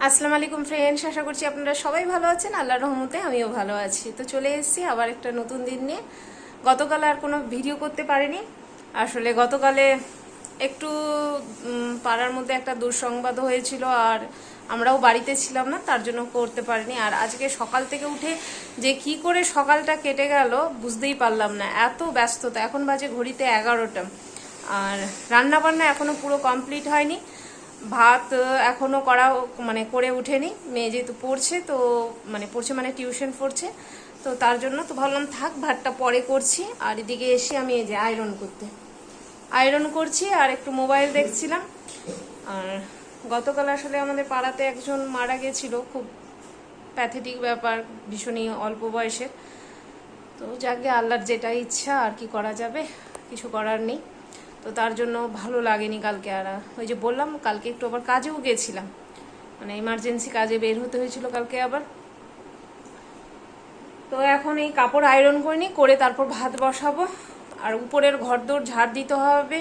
আসসালামু আলাইকুম ফ্রেন্ডস, আশা করছি আপনারা সবাই ভালো আছেন। আল্লাহর রহমতে আমিও ভালো আছি। তো চলে এসেছি আবার একটা নতুন দিন নিয়ে। গতকাল আর কোনো ভিডিও করতে পারিনি। আসলে গতকালে একটু পাড়ার মধ্যে একটা দুঃসংবাদ হয়েছিল আর আমরাও বাড়িতে ছিলাম না, তার জন্য করতে পারিনি। আর আজকে সকাল থেকে উঠে যে কি করে সকালটা কেটে গেল বুঝতেই পারলাম না, এত ব্যস্ততা। এখন বাজে ঘড়িতে 11টা আর রান্না বান্না এখনো পুরো কমপ্লিট হয়নি। ভাত এখনো করে উঠেনি। মেয়ে যেহেতু পড়ছে, তো পড়ছে টিউশন পড়ছে, তো তার জন্য তো ভাবলাম থাক, ভাতটা পরে করছি। আর এদিকে এসে আমি এই যে আয়রন করছি আর একটু মোবাইল দেখছিলাম। আর গতকাল আসলে আমাদের পাড়াতে একজন মারা গেছিল, খুব প্যাথেটিক ব্যাপার, ভীষণই অল্প বয়সের। তো যাকে আল্লাহর যেটা ইচ্ছা, আর কি করা যাবে, কিছু করার নেই। তো তার জন্য ভালো লাগেনি কালকে। আর ওই যে বললাম, কালকে একটু আবার কাজেও গেছিলাম, ইমার্জেন্সি কাজে বের হতে হয়েছিল কালকে আবার। তো এখন এই কাপড় আয়রন করে তারপর ভাত বসাবো। আর উপরের ঘরদোর ঝাড় দিতে হবে।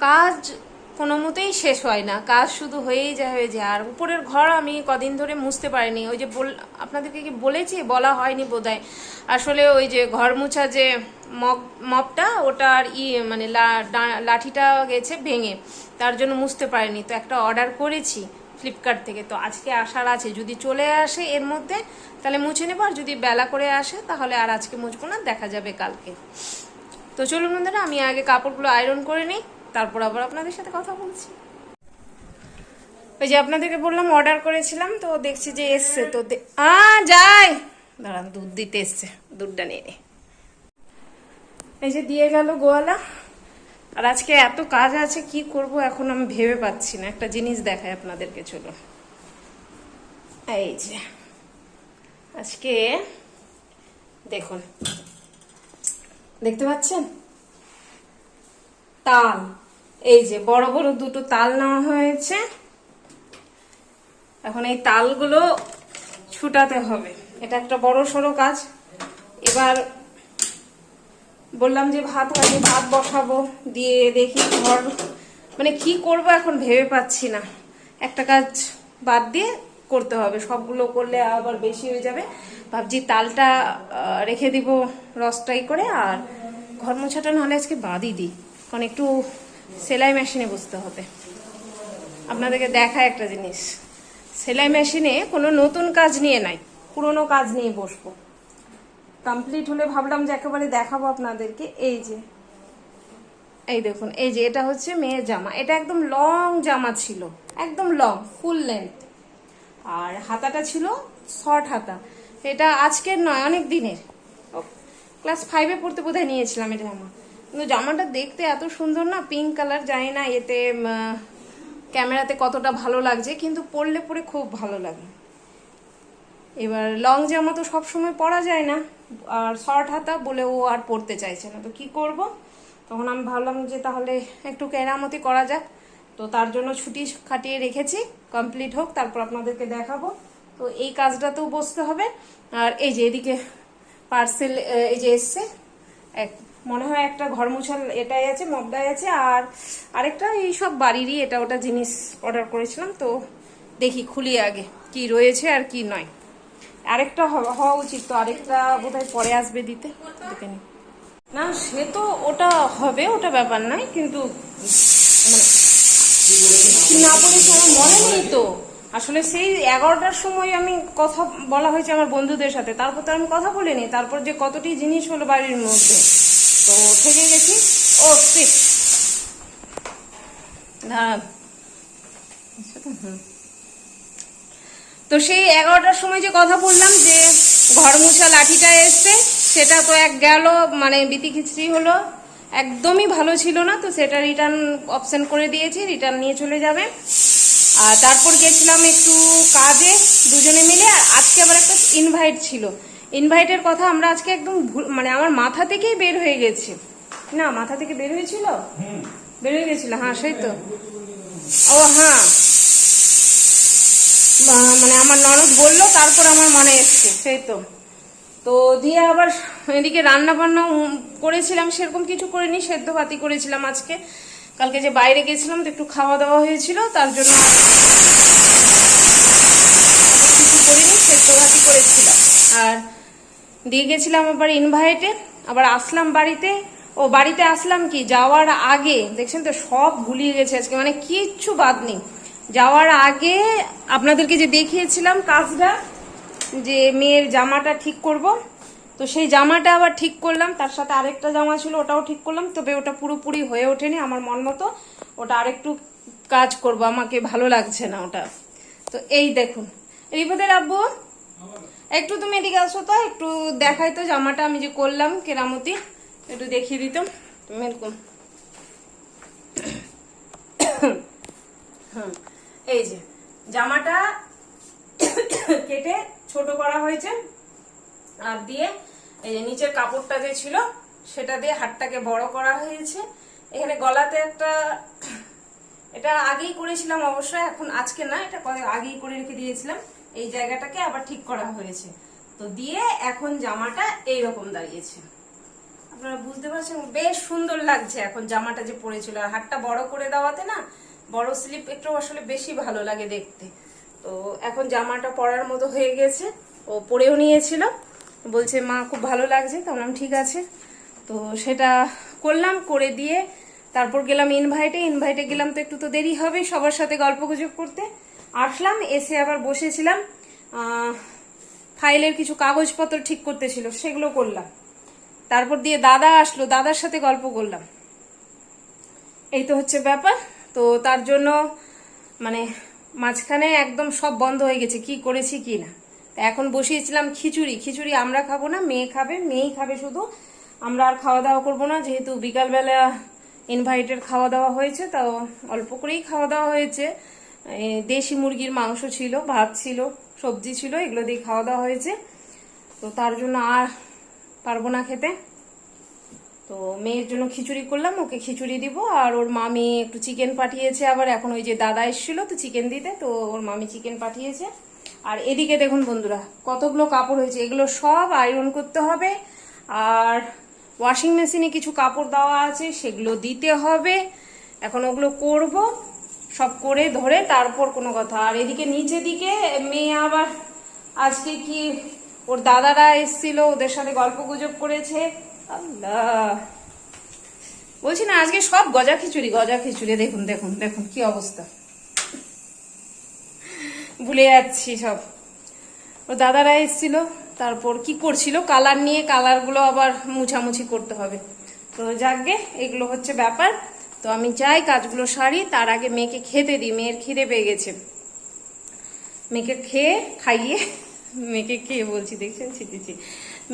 কাজ কোনো মতেই শেষ হয় না, কাজ শুধু হয়েই যায়। আর উপরের ঘর আমি কদিন ধরে মুছতে পারিনি। ওই যে আপনাদেরকে কি বলেছি, বলা হয়নি বোধহয়। আসলে ওই যে ঘর মুছা যে মপটা, ওটার লাঠিটা গেছে ভেঙে, তার জন্য মুছতে পারিনি। তো একটা অর্ডার করেছি ফ্লিপকার্ট থেকে, তো আজকে আসার আছে। যদি চলে আসে এর মধ্যে তাহলে মুছে নেবো, আর যদি বেলা করে আসে তাহলে আর আজকে মুছবো না, দেখা যাবে কালকে। তো চলুন বন্ধুরা, আমি আগে কাপড়গুলো আয়রন করে নিই, তারপর আবার আপনাদের সাথে কথা বলছি। ওই যে আপনাদেরকে বললাম অর্ডার করেছিলাম, তো দেখছি যে এসছে। তো যাই দাঁড়ান, দুধ দিতে এসছে, দুধটা নিয়ে নে। এই যে দিয়ে গেল গোয়ালা। আর আজকে এত কাজ আছে, কি করব এখন আমি ভেবে পাচ্ছি না। একটা জিনিস দেখাই আপনাদেরকে, চলো। এই যে আজকে দেখুন, দেখতে পাচ্ছেন তাল, এই যে বড় বড় দুটো তাল নেওয়া হয়েছে। এখন এই তালগুলো ছুটাতে হবে, এটা একটা বড় সড়ো কাজ। এবার বললাম যে ভাত বসাবো, দিয়ে দেখি ঘর কি করব এখন ভেবে পাচ্ছি না। একটা কাজ বাদ দিয়ে করতে হবে, সবগুলো করলে আবার বেশি হয়ে যাবে। ভাবছি তালটা রেখে দিব রসটাই করে, আর ঘর মোছাটা নাহলে আজকে বাদই দিই, কারণ একটু সেলাই মেশিনে বসতে হবে। আপনাদেরকে দেখায় একটা জিনিস, সেলাই মেশিনে কোনো নতুন কাজ নিয়ে নাই, পুরনো কাজ নিয়ে বসবো। কমপ্লিট হলে ভাবলাম যে একেবারে দেখাবো আপনাদেরকে। এই দেখুন, এই যে এটা হচ্ছে মেয়ের জামা। এটা একদম লং জামা ছিল, একদম লং ফুল লেন্থ, আর হাতাটা ছিল শর্ট হাতা। এটা আজকের নয়, অনেক দিনের, ক্লাস 5-এ পড়তে বোধহয় নিয়েছিলাম এটা জামা। কিন্তু জামাটা দেখতে এত সুন্দর না, পিঙ্ক কালার, জানি না এতে ক্যামেরাতে কতটা ভালো লাগছে, কিন্তু পরলে পরে খুব ভালো লাগে। এবার লং জামা তো সবসময় পরা যায় না, আর শর্ট হাতা বলে ও আর পরতে চাইছে না। তো কি করব, তখন আমি ভাবলাম যে তাহলে একটু কেরামতি করা যাক। তো তার জন্য ছুটি খাটিয়ে রেখেছি, কমপ্লিট হোক তারপর আপনাদেরকে দেখাবো। তো এই কাজটাতেও বসতে হবে। আর এই যে এদিকে পার্সেল এই যে এসছে, মনে হয় একটা ঘর মোছার এটাই আছে, মগটাই আছে, আর আরেকটা এই সব বাড়িরই এটা ওটা জিনিস অর্ডার করেছিলাম। তো দেখি খুলি আগে কি রয়েছে আর কি নয়। আরেকটা হওয়া উচিত, তো আরেকটা বোধহয় পরে আসবে দিতে, দেখে নি না। সে তো ওটা হবে, ওটা ব্যাপার নাই, কিন্তু না বলেছি আমার মনে নেই তো। আসলে সেই 11টার সময় আমি কথা বলা হয়েছে আমার বন্ধুদের সাথে, তারপর তো আমি কথা বলিনি। তারপর যে কতটি জিনিস হলো বাড়ির মধ্যে, তো থেকে গেছি। ও ঠিক তো সেই 11টার সময় যে কথা বললাম যে ঘর মোছা লাঠিটা এসছে, সেটা তো এক গেল, বিতি খিচড়ি হলো, একদমই ভালো ছিল না। তো সেটা রিটার্ন অপশন করে দিয়েছি, রিটার্ন নিয়ে চলে যাবে। আর তারপর গেছিলাম একটু কাজে দুজনে মিলে। আর আজকে আবার একটা ইনভাইট ছিল, ইনভাইটের কথা আমরা আজকে একদম আমার মাথা থেকেই বের হয়ে গেছে। না, মাথা থেকে বের হয়েছিল, বের হয়ে গেছিল, হ্যাঁ সেই তো। ও হ্যাঁ, আমার ননদ বললো, তারপর আমার মনে এসছে, সেই তো। তো দিয়ে আবার এদিকে রান্না বান্না করেছিলাম, সেরকম কিছু করিনি, সেদ্ধ ভাতি করেছিলাম আজকে। কালকে যে বাইরে গেছিলাম তো একটু খাওয়া দাওয়া হয়েছিল, তার জন্য সেদ্ধ ভাতই করেছিলাম। আর দিয়ে গেছিলাম আবার ইনভাইটে, আবার আসলাম বাড়িতে। ও বাড়িতে আসলাম কি যাওয়ার আগে, দেখছেন তো সব গুলিয়ে গেছে আজকে, মানে কিচ্ছু বাদ নেই। যাওয়ার আগে আপনাদেরকে যে দেখিয়েছিলাম কাজটা, যে মেয়ের জামাটা ঠিক করব, তো সেই জামাটা আবার ঠিক করলাম, তার সাথে আরেকটা জামা ছিল ওটাও ঠিক করলাম, তবে ওটা পুরোপুরি হয়ে ওঠেনি আমার মন মতো। ওটা আরেকটু কাজ করব, আমাকে ভালো লাগছে না ওটা। তো এই দেখুন রিপোদের আব্বু, একটু তুমি এদিকে আসো তো, একটু দেখাই তো জামাটা আমি যে করলাম কেরামতি, একটু দেখিয়ে দিতাম তুমি এরকম। এই যে জামাটা কেটে ছোট করা হয়েছে, আর দিয়ে এই যে নিচের কাপড়টা যে ছিল সেটা দিয়ে হাতটাকে বড় করা হয়েছে। এখানে গলাতে একটা, এটা আগেই করেছিলাম অবশ্য, এখন আজকে না, এটা আগেই করে রেখে দিয়েছিলাম। এই জায়গাটাকে আবার ঠিক করা হয়েছে, তো দিয়ে এখন জামাটা এইরকম দাঁড়িয়েছে। আপনারা বুঝতে পারছেন, বেশ সুন্দর লাগছে এখন জামাটা যে পরেছিল। আর হাতটা বড় করে দেওয়াতে না, বড় স্লিপ একটু আসলে বেশি ভালো লাগে দেখতে। তো এখন জামাটা পরার মতো হয়ে গেছে। ও পরেও নিয়েছিল, বলছে মা খুব ভালো লাগছে, তো বললাম ঠিক আছে। তো সেটা করলাম, করে দিয়ে তারপর গেলাম ইনভাইটে গেলাম, তো একটু তো দেরি হবে সবার সাথে গল্প গুজব করতে। আসলাম, এসে আবার বসেছিলাম, ফাইলের কিছু কাগজপত্র ঠিক করতে ছিল সেগুলো করলাম। তারপর দিয়ে দাদা আসলো, দাদার সাথে গল্প করলাম। এই তো হচ্ছে ব্যাপার। তো তার জন্য মানে মাঝখানে একদম সব বন্ধ হয়ে গেছে, কি করেছি কি না। এখন বসিয়েছিলাম খিচুড়ি আমরা খাবো না, মেয়ে খাবে, মেয়েই খাবে শুধু, আমরা আর খাওয়া দাওয়া করবো না, যেহেতু বিকালবেলা ইনভাইটের খাওয়া দাওয়া হয়েছে, তাও অল্প করেই খাওয়া দাওয়া হয়েছে। দেশি মুরগির মাংস ছিল, ভাত ছিল, সবজি ছিল, এগুলো দিয়ে খাওয়া দাওয়া হয়েছে। তো তার জন্য আর পারবো না খেতে। তো মেয়ের জন্য খিচুড়ি করলাম, ওকে খিচুড়ি দিব। আর ওর মামি একটু চিকেন পাঠিয়েছে, আবার এখন ওই যে দাদা এসেছিল তো চিকেন দিতে, তো ওর মামি চিকেন পাঠিয়েছে। আর এদিকে দেখুন বন্ধুরা কতগুলো কাপড় হয়েছে, এগুলো সব আয়রন করতে হবে। আর ওয়াশিং মেশিনে কিছু কাপড় দেওয়া আছে, সেগুলো দিতে হবে। এখন ওগুলো করব, সব করে ধরে তারপর কোনো কথা। আর এদিকে নিচে দিকে মেয়ে আবার আজকে কি ওর দাদারা এসেছিল, ওদের সাথে গল্প গুজব করেছে। আল্লাহ, বলছি না আজকে সব গজা খিচুড়ি। দেখুন দেখুন দেখুন কি অবস্থা, ভুলে যাচ্ছি সব। ওর দাদারা এসেছিল, তারপর কি করছিল কালার নিয়ে, কালারগুলো আবার মুছামুছি করতে হবে। তো যাকগে, এগুলো হচ্ছে ব্যাপার। তো আমি চাই কাজগুলো সারি, তার আগে মেয়েকে খেতে দিই, মেয়ের খিদে পেয়ে গেছে। মেয়েকে খেয়ে বলছি দেখছেন, ছিটিছি,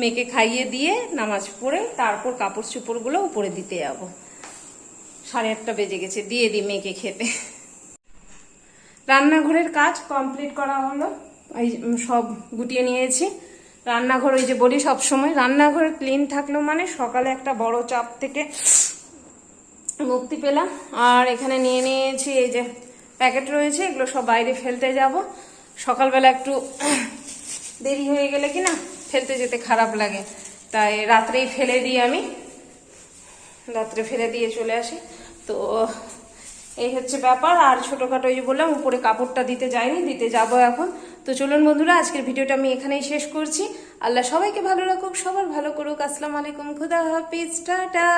মেয়েকে খাইয়ে দিয়ে নামাজ পড়ে তারপর কাপড় চোপড়গুলো উপরে দিতে যাবো। 8:30 বেজে গেছে, দিয়ে দিই মেয়েকে খেতে। রান্নাঘরের কাজ কমপ্লিট করা হলো, এই সব গুটিয়ে নিয়েছি। রান্নাঘর ওই যে বলি সব সময় রান্নাঘর ক্লিন থাকলো মানে সকালে একটা বড় চাপ থেকে মুক্তি পেলাম। আর এখানে নিয়ে নিয়েছি এই যে প্যাকেট রয়েছে, এগুলো সব বাইরে ফেলতে যাব। সকালবেলা একটু দেরি হয়ে গেলে কি না ফেলতে যেতে খারাপ লাগে, তাই রাত্রেই ফেলে দিই, আমি রাত্রে ফেলে দিয়ে চলে আসি। তো এই হচ্ছে ব্যাপার। আর ছোটখাটো ওই যে বললাম উপরে কাপড়টা দিতে যাইনি, দিতে যাব এখন। তো চলুন বন্ধুরা, আজকের ভিডিওটা আমি এখানেই শেষ করছি। আল্লাহ সবাইকে ভালো রাখুক, সবার ভালো করুক। আসসালামু আলাইকুম, খুদা হাফিজ, টাটা।